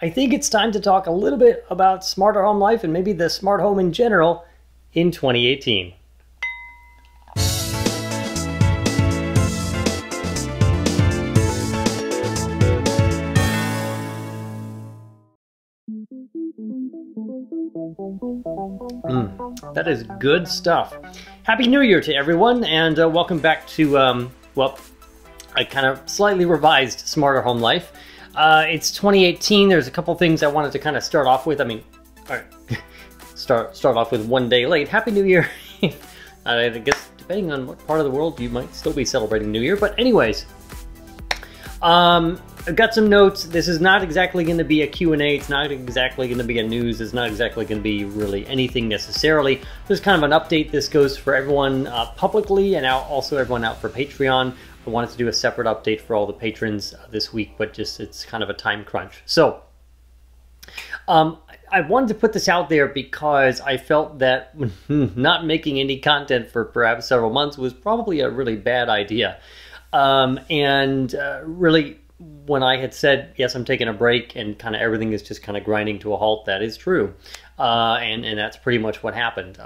I think it's time to talk a little bit about smarter home life and maybe the smart home in general in 2018. That is good stuff. Happy New Year to everyone, and welcome back to, well, a kind of slightly revised Smarter Home Life. It's 2018. There's a couple things I wanted to kind of start off with. I mean, all right, start off with one day late. Happy New Year. I guess depending on what part of the world you might still be celebrating New Year. But anyways, I've got some notes. This is not exactly going to be a Q&A. It's not exactly going to be a news. It's not exactly going to be really anything necessarily. Just kind of an update. This goes for everyone publicly and also everyone out for Patreon. I wanted to do a separate update for all the patrons this week, but just it's kind of a time crunch. So I wanted to put this out there because I felt that not making any content for perhaps several months was probably a really bad idea. Really, when I had said, yes, I'm taking a break and kind of everything is just kind of grinding to a halt, that is true. And that's pretty much what happened.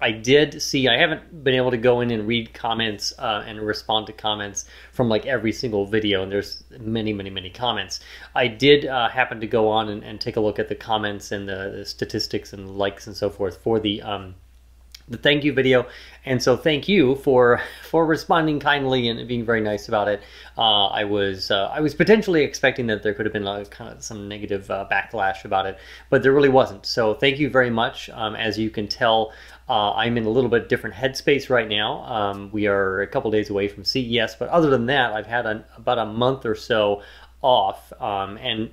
I did see, I haven't been able to go in and read comments and respond to comments from like every single video, and there's many, many, many comments. I did happen to go on and take a look at the comments and the statistics and likes and so forth for the thank you video, and so thank you for responding kindly and being very nice about it. I was potentially expecting that there could have been kind of some negative backlash about it, but there really wasn't. So thank you very much. As you can tell, I'm in a little bit different headspace right now. We are a couple days away from CES, but other than that, I've had about a month or so off, and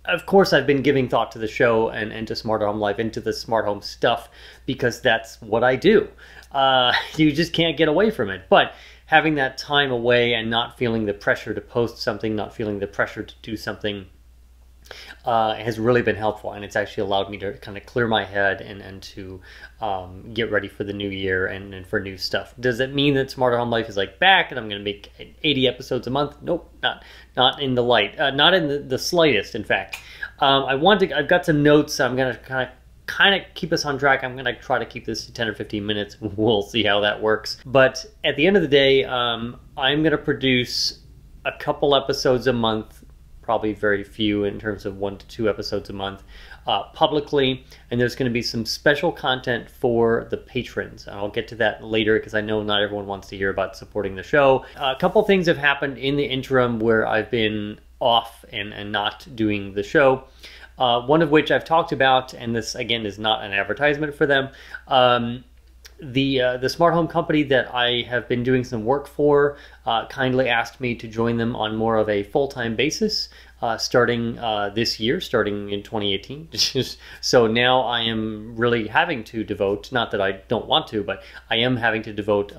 of course, I've been giving thought to the show and to Smarter Home Life, into the smart home stuff, because that's what I do. You just can't get away from it. But having that time away and not feeling the pressure to post something, not feeling the pressure to do something, has really been helpful, and it's actually allowed me to kind of clear my head and to get ready for the new year and for new stuff. Does it mean that Smarter Home Life is like back and I'm going to make 80 episodes a month? Nope, not in the light, not in the slightest. In fact, I've got some notes. I'm going to kind of keep us on track. I'm going to try to keep this to 10 or 15 minutes. We'll see how that works. But at the end of the day, I'm going to produce a couple episodes a month. Probably very few in terms of 1 to 2 episodes a month publicly, and there's going to be some special content for the patrons. I'll get to that later because I know not everyone wants to hear about supporting the show. A couple things have happened in the interim where I've been off and not doing the show. One of which I've talked about, and this again is not an advertisement for them. The smart home company that I have been doing some work for kindly asked me to join them on more of a full-time basis starting this year, starting in 2018. So now I am really having to devote, not that I don't want to, but I am having to devote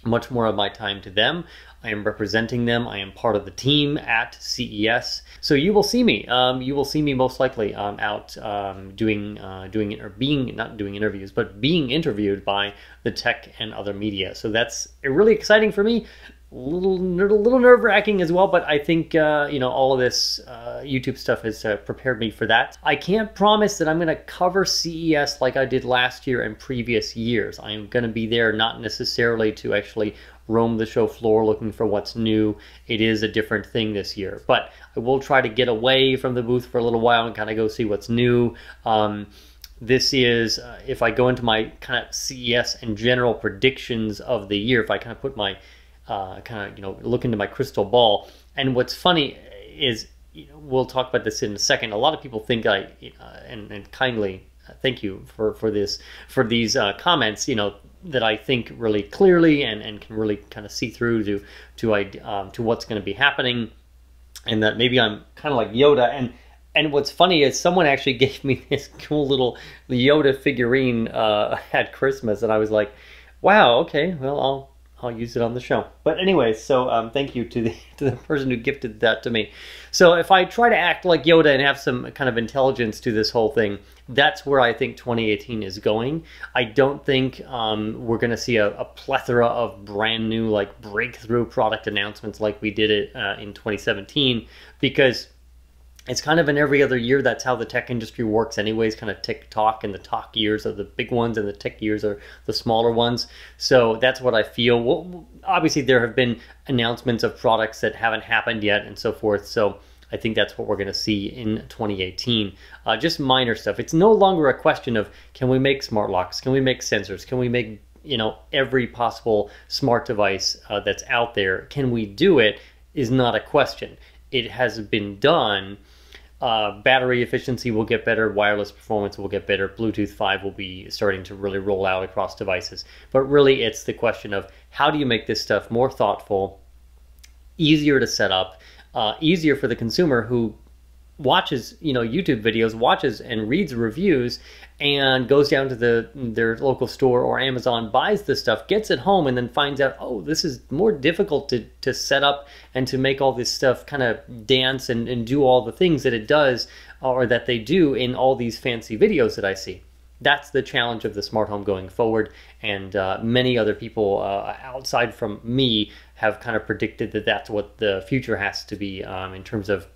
much more of my time to them. I am representing them. I am part of the team at CES. So you will see me. You will see me most likely out being interviews, but being interviewed by the tech and other media. So that's really exciting for me. A little nerve-wracking as well, but I think you know, all of this YouTube stuff has prepared me for that. I can't promise that I'm going to cover CES like I did last year and previous years. I'm going to be there not necessarily to actually roam the show floor looking for what's new. It is a different thing this year, but I will try to get away from the booth for a little while and kind of go see what's new. This is, if I go into my kind of CES and general predictions of the year, if I kind of put my look into my crystal ball. And what's funny is, you know, we'll talk about this in a second. A lot of people think and kindly thank you for these comments, you know, that I think really clearly and can really kind of see through to what's going to be happening, and that maybe I'm kind of like Yoda. And what's funny is someone actually gave me this cool little Yoda figurine at Christmas, and I was like, wow, okay, well, I'll use it on the show. But anyway, so thank you to the person who gifted that to me. So if I try to act like Yoda and have some kind of intelligence to this whole thing, that's where I think 2018 is going. I don't think we're going to see a plethora of brand new, like, breakthrough product announcements like we did it in 2017, because It's kind of in every other year. That's how the tech industry works anyways, kind of tick-tock, and the talk years are the big ones and the tick years are the smaller ones. So that's what I feel. Well, obviously there have been announcements of products that haven't happened yet and so forth. So I think that's what we're going to see in 2018. Just minor stuff. It's no longer a question of, can we make smart locks? Can we make sensors? Can we make, you know, every possible smart device that's out there? Can we do it? Is not a question. It has been done. Battery efficiency will get better, wireless performance will get better, Bluetooth 5 will be starting to really roll out across devices. But really it's the question of, how do you make this stuff more thoughtful, easier to set up, easier for the consumer who watches, you know, YouTube videos, watches and reads reviews, and goes down to their local store or Amazon, buys the stuff, gets it home, and then finds out, oh, this is more difficult to set up and to make all this stuff kind of dance and do all the things that it does, or that they do in all these fancy videos that I see. That's the challenge of the smart home going forward, and many other people outside from me have kind of predicted that that's what the future has to be, in terms of,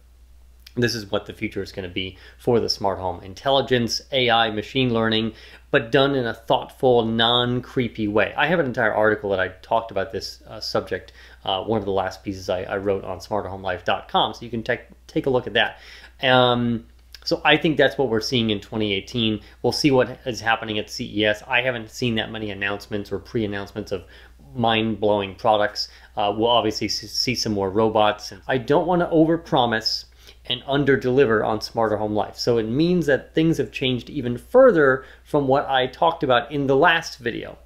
this is what the future is going to be for the smart home. Intelligence, AI, machine learning, but done in a thoughtful, non-creepy way. I have an entire article that I talked about this subject, one of the last pieces I wrote on smarterhomelife.com, so you can take a look at that. So I think that's what we're seeing in 2018. We'll see what is happening at CES. I haven't seen that many announcements or pre-announcements of mind-blowing products. We'll obviously see some more robots. I don't want to overpromise and under-deliver on Smarter Home Life. So it means that things have changed even further from what I talked about in the last video.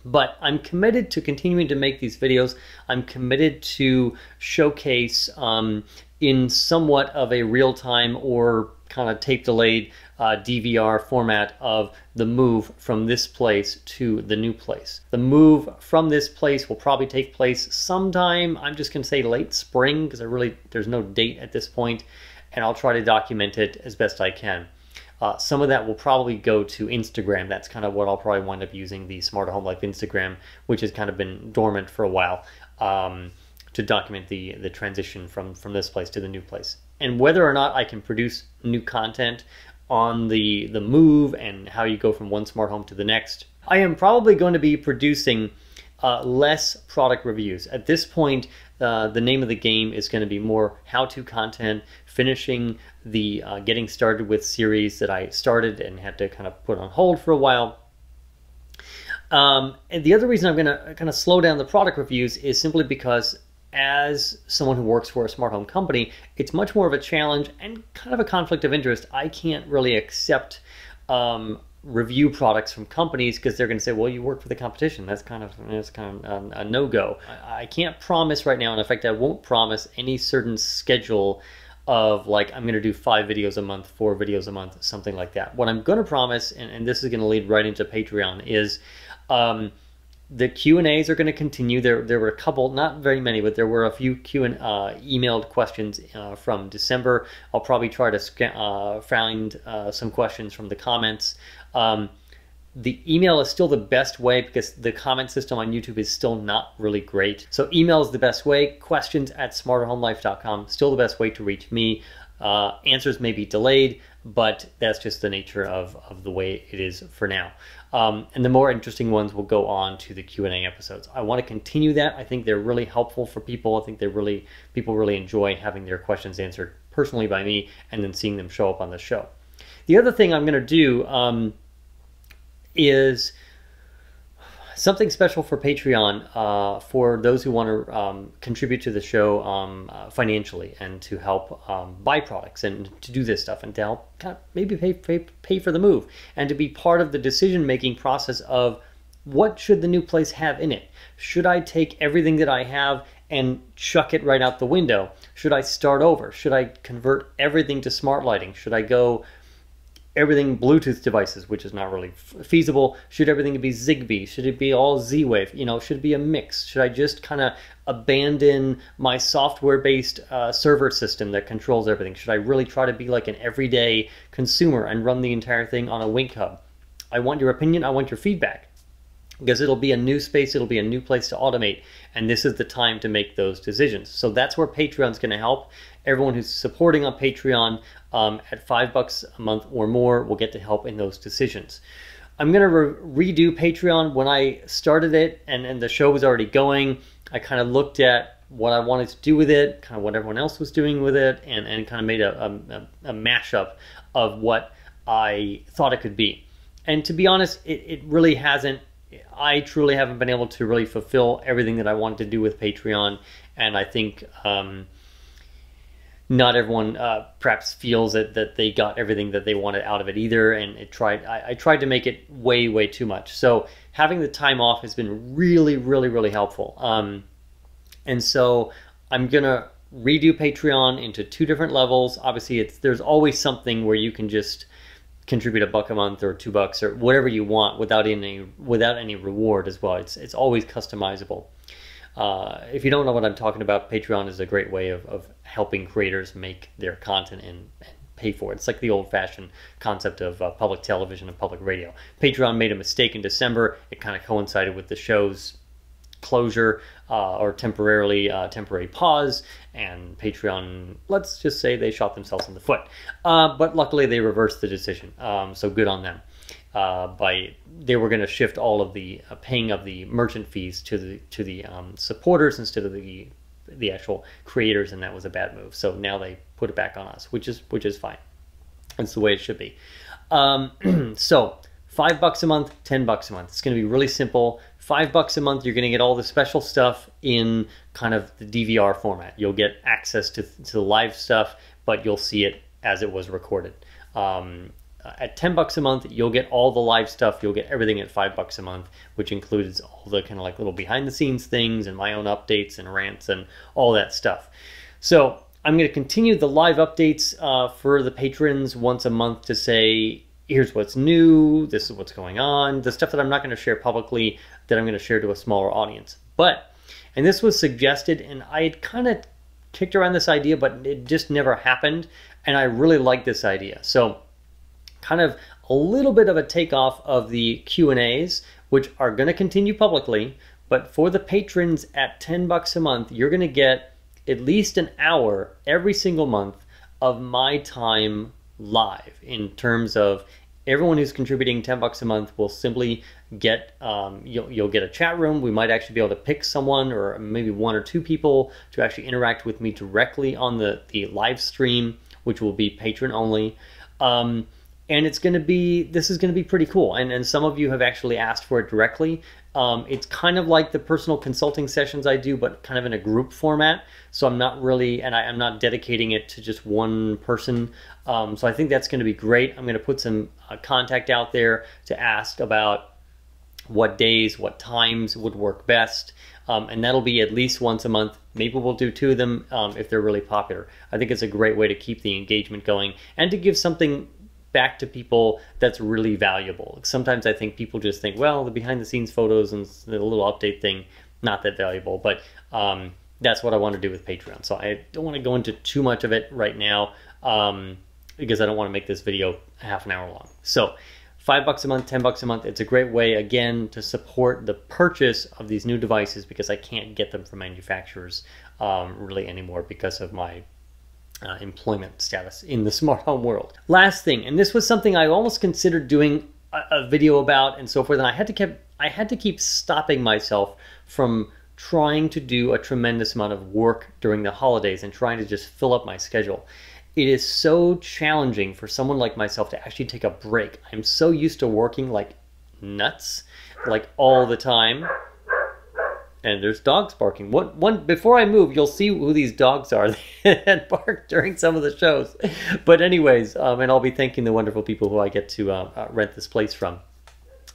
But I'm committed to continuing to make these videos. I'm committed to showcase in somewhat of a real-time or kind of tape-delayed DVR format of the move from this place to the new place. The move from this place will probably take place sometime, I'm just going to say late spring, because there's no date at this point, and I'll try to document it as best I can. Some of that will probably go to Instagram. That's kind of what I'll probably wind up using, the Smarter Home Life Instagram, which has kind of been dormant for a while, to document the transition from this place to the new place. And whether or not I can produce new content on the move and how you go from one smart home to the next, I am probably going to be producing less product reviews. At this point, the name of the game is going to be more how-to content, finishing the getting started with series that I started and had to kind of put on hold for a while. And the other reason I'm going to kind of slow down the product reviews is simply because, as someone who works for a smart home company, it's much more of a challenge and kind of a conflict of interest. I can't really accept review products from companies because they're going to say, well, you work for the competition. That's kind of a no-go. I can't promise right now, and in fact, I won't promise any certain schedule of, like, I'm going to do 5 videos a month, 4 videos a month, something like that. What I'm going to promise, and this is going to lead right into Patreon, is the Q&As are going to continue. There were a couple, not very many, but there were a few emailed questions from December. I'll probably try to find some questions from the comments. The email is still the best way because the comment system on YouTube is still not really great. So email is the best way. questions@smarterhomelife.com, still the best way to reach me. Answers may be delayed, but that's just the nature of the way it is for now. And the more interesting ones will go on to the Q&A episodes. I want to continue that. I think they're really helpful for people. I think people really enjoy having their questions answered personally by me and then seeing them show up on the show. The other thing I'm going to do is something special for Patreon for those who want to contribute to the show financially and to help buy products and to do this stuff and to help kind of maybe pay for the move and to be part of the decision-making process of what should the new place have in it. Should I take everything that I have and chuck it right out the window? Should I start over? Should I convert everything to smart lighting? Should I go everything Bluetooth devices, which is not really feasible? Should everything be Zigbee? Should it be all Z-Wave? You know, should it be a mix? Should I just kind of abandon my software-based server system that controls everything? Should I really try to be like an everyday consumer and run the entire thing on a Wink Hub? I want your opinion. I want your feedback, because it'll be a new space, it'll be a new place to automate, and this is the time to make those decisions. So that's where Patreon's going to help, everyone who's supporting on Patreon at $5 a month or more will get to help in those decisions. I'm going to redo Patreon. When I started it and the show was already going, I kind of looked at what I wanted to do with it, kind of what everyone else was doing with it, and kind of made a mashup of what I thought it could be. And to be honest, it really hasn't. I truly haven't been able to really fulfill everything that I wanted to do with Patreon, and I think not everyone perhaps feels that they got everything that they wanted out of it either, and I tried to make it way too much. So having the time off has been really helpful. And so I'm gonna redo Patreon into 2 different levels. Obviously, there's always something where you can just contribute $1 a month or $2 or whatever you want without any reward as well. It's always customizable. If you don't know what I'm talking about, Patreon is a great way of helping creators make their content and pay for it. It's like the old-fashioned concept of public television and public radio. Patreon made a mistake in December. It kind of coincided with the show's closure or temporary pause, and Patreon, let's just say they shot themselves in the foot. But luckily they reversed the decision, so good on them. They were going to shift all of the paying of the merchant fees to the supporters instead of the actual creators, and that was a bad move. So now they put it back on us, which is fine. That's the way it should be. So $5 a month, $10 a month. It's going to be really simple. $5 a month, you're going to get all the special stuff in kind of the DVR format. You'll get access to the live stuff, but you'll see it as it was recorded. At $10 a month, you'll get all the live stuff. You'll get everything at $5 a month, which includes all the kind of like little behind the scenes things and my own updates and rants and all that stuff. So I'm going to continue the live updates for the patrons once a month to say, here's what's new, this is what's going on, the stuff that I'm not going to share publicly that I'm going to share to a smaller audience. And this was suggested, and I had kind of kicked around this idea, but it just never happened, and I really like this idea. So kind of a little bit of a takeoff of the Q&As, which are going to continue publicly, but for the patrons at $10 a month, you're going to get at least an hour every single month of my time live, in terms of everyone who's contributing $10 a month will simply get, you'll get a chat room. We might actually be able to pick someone or maybe 1 or 2 people to actually interact with me directly on the live stream, which will be patron only. And this is going to be pretty cool. And some of you have actually asked for it directly. It's kind of like the personal consulting sessions I do, but kind of in a group format. So I'm not really, and I'm not dedicating it to just one person. So I think that's going to be great. I'm going to put some contact out there to ask about what days, what times would work best. And that'll be at least once a month. Maybe we'll do 2 of them if they're really popular. I think it's a great way to keep the engagement going and to give something back to people that's really valuable. Sometimes I think people just think, well, the behind the scenes photos and the little update thing, not that valuable, but that's what I want to do with Patreon. So I don't want to go into too much of it right now because I don't want to make this video half an hour long. So $5 a month, $10 a month, it's a great way, again, to support the purchase of these new devices because I can't get them from manufacturers really anymore because of my employment status in the smart home world. Last thing, and this was something I almost considered doing a video about and so forth, and I had to keep stopping myself from trying to do a tremendous amount of work during the holidays and trying to just fill up my schedule. It is so challenging for someone like myself to actually take a break. I'm so used to working like nuts, like all the time. And there's dogs barking. Before I move, you'll see who these dogs are that bark during some of the shows. But anyways, and I'll be thanking the wonderful people who I get to rent this place from.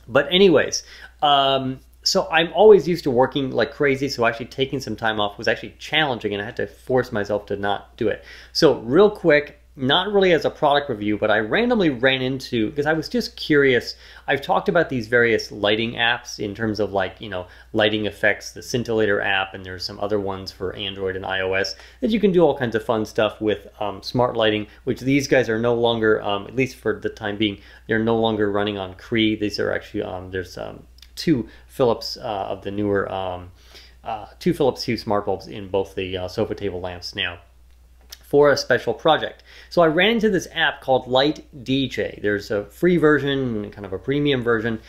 But anyways, so I'm always used to working like crazy, so actually taking some time off was actually challenging, and I had to force myself to not do it. So real quick, not really as a product review, but I randomly ran into, because I was just curious, I've talked about these various lighting apps in terms of like, you know, lighting effects, the Scintillator app, and there's some other ones for Android and iOS that you can do all kinds of fun stuff with smart lighting, which these guys are no longer, at least for the time being, they're no longer running on Cree. These are actually, there's 2 Philips of the newer, 2 Philips Hue smart bulbs in both the sofa table lamps now. for a special project. So I ran into this app called Light DJ. There's a free version and kind of a premium version,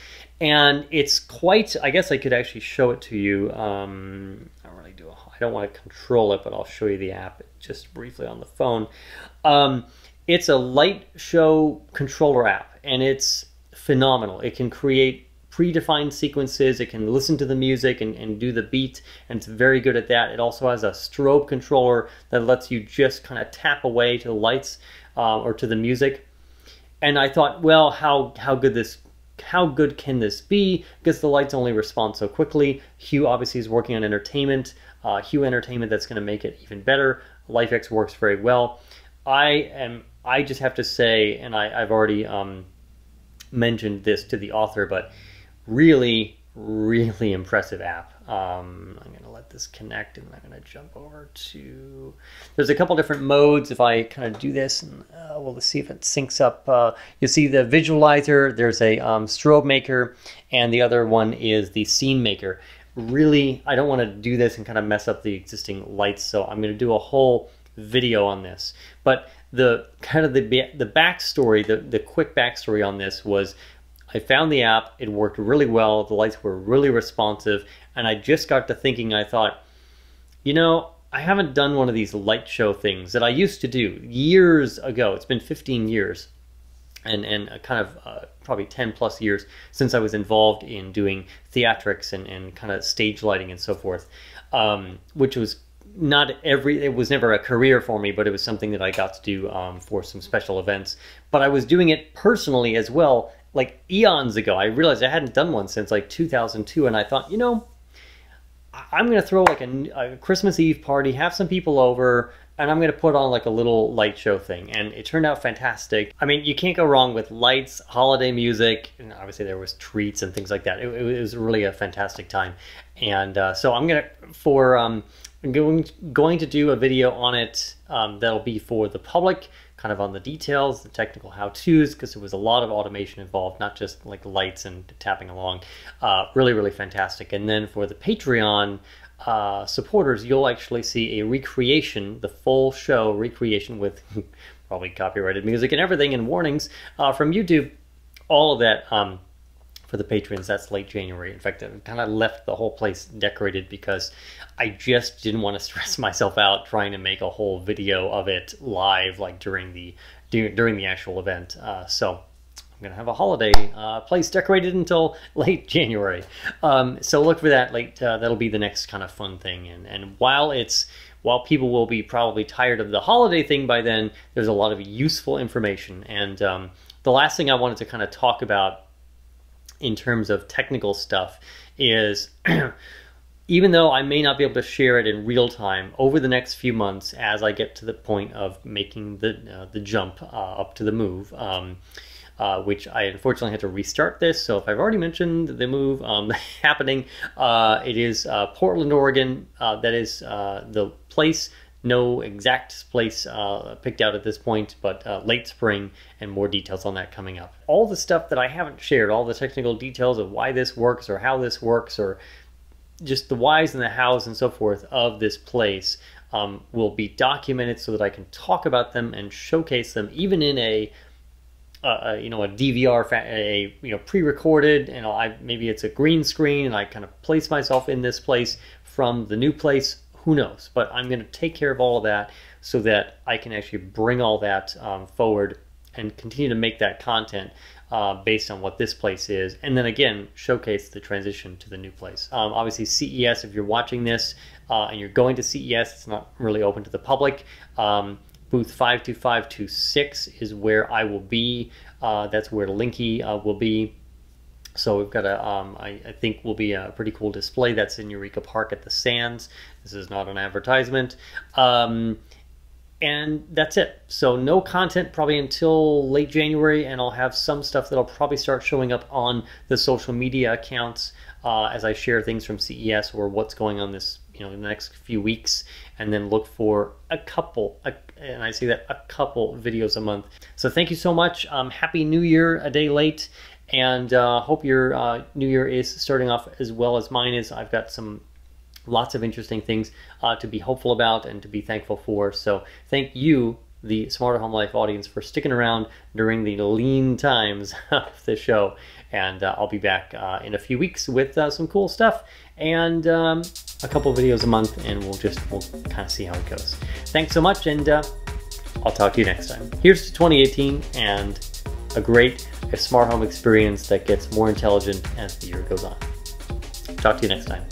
and it's quite, I guess I could actually show it to you. I don't want to control it, but I'll show you the app just briefly on the phone. It's a light show controller app, and it's phenomenal. It can create predefined sequences, it can listen to the music and do the beat, and it's very good at that. It also has a strobe controller that lets you just kind of tap away to the lights or to the music. And I thought, well, how good can this be? Because the lights only respond so quickly. Hue obviously is working on entertainment, Hue Entertainment, that's going to make it even better. LifeX works very well. I just have to say, and I've already mentioned this to the author, but really impressive app. I'm going to let this connect, and I'm going to jump over to, there's a couple different modes. If I kind of do this, and we'll see if it syncs up. You'll see the visualizer, there's a strobe maker, and the other one is the scene maker. Really, I don't want to do this and kind of mess up the existing lights, so I'm going to do a whole video on this. But the backstory, the quick backstory on this was, I found the app, it worked really well, the lights were really responsive, and I just got to thinking, I thought, you know, I haven't done one of these light show things that I used to do years ago. It's been 15 years and kind of probably 10 plus years since I was involved in doing theatrics and kind of stage lighting and so forth, which was it was never a career for me, but it was something that I got to do for some special events. But I was doing it personally as well, like eons ago. I realized I hadn't done one since like 2002, and I thought, you know, I'm going to throw like a Christmas Eve party, have some people over, and I'm going to put on like a little light show thing. And it turned out fantastic. I mean, you can't go wrong with lights, holiday music, and obviously there was treats and things like that. It was really a fantastic time. And so I'm going to do a video on it that'll be for the public, kind of on the details, the technical how-tos, because there was a lot of automation involved, not just like lights and tapping along. Really fantastic. And then for the Patreon supporters, you'll actually see a recreation, the full show recreation with probably copyrighted music and everything and warnings from YouTube. All of that for the patrons, that's late January. In fact, I kind of left the whole place decorated because I just didn't want to stress myself out trying to make a whole video of it live, like during the actual event. So I'm gonna have a holiday place decorated until late January. So look for that. That'll be the next kind of fun thing. And while people will be probably tired of the holiday thing by then, there's a lot of useful information. And the last thing I wanted to kind of talk about in terms of technical stuff is even though I may not be able to share it in real time, over the next few months as I get to the point of making the jump up to the move, which I unfortunately had to restart this, so if I've already mentioned the move happening, it is Portland, Oregon. That is the place. No exact place picked out at this point, but late spring, and more details on that coming up. All the stuff that I haven't shared, all the technical details of why this works or how this works, or just the whys and the hows and so forth of this place will be documented so that I can talk about them and showcase them, even in a DVR, pre-recorded, maybe it's a green screen and I kind of place myself in this place from the new place. Who knows? But I'm going to take care of all of that so that I can actually bring all that forward and continue to make that content based on what this place is. And then again, showcase the transition to the new place. Obviously CES, if you're watching this and you're going to CES, it's not really open to the public. Booth 52526 is where I will be. That's where Linky will be. So we've got I think will be a pretty cool display that's in Eureka Park at the Sands. This is not an advertisement. And that's it. So no content probably until late January, and I'll have some stuff that'll probably start showing up on the social media accounts as I share things from CES or what's going on this, in the next few weeks, and then look for a couple videos a month. So thank you so much. Happy New Year, a day late. And hope your New Year is starting off as well as mine is. I've got some lots of interesting things to be hopeful about and to be thankful for. So thank you, the Smarter Home Life audience, for sticking around during the lean times of the show. And I'll be back in a few weeks with some cool stuff and a couple videos a month, and we'll kind of see how it goes. Thanks so much, and I'll talk to you next time. Here's to 2018 and a smart home experience that gets more intelligent as the year goes on. Talk to you next time.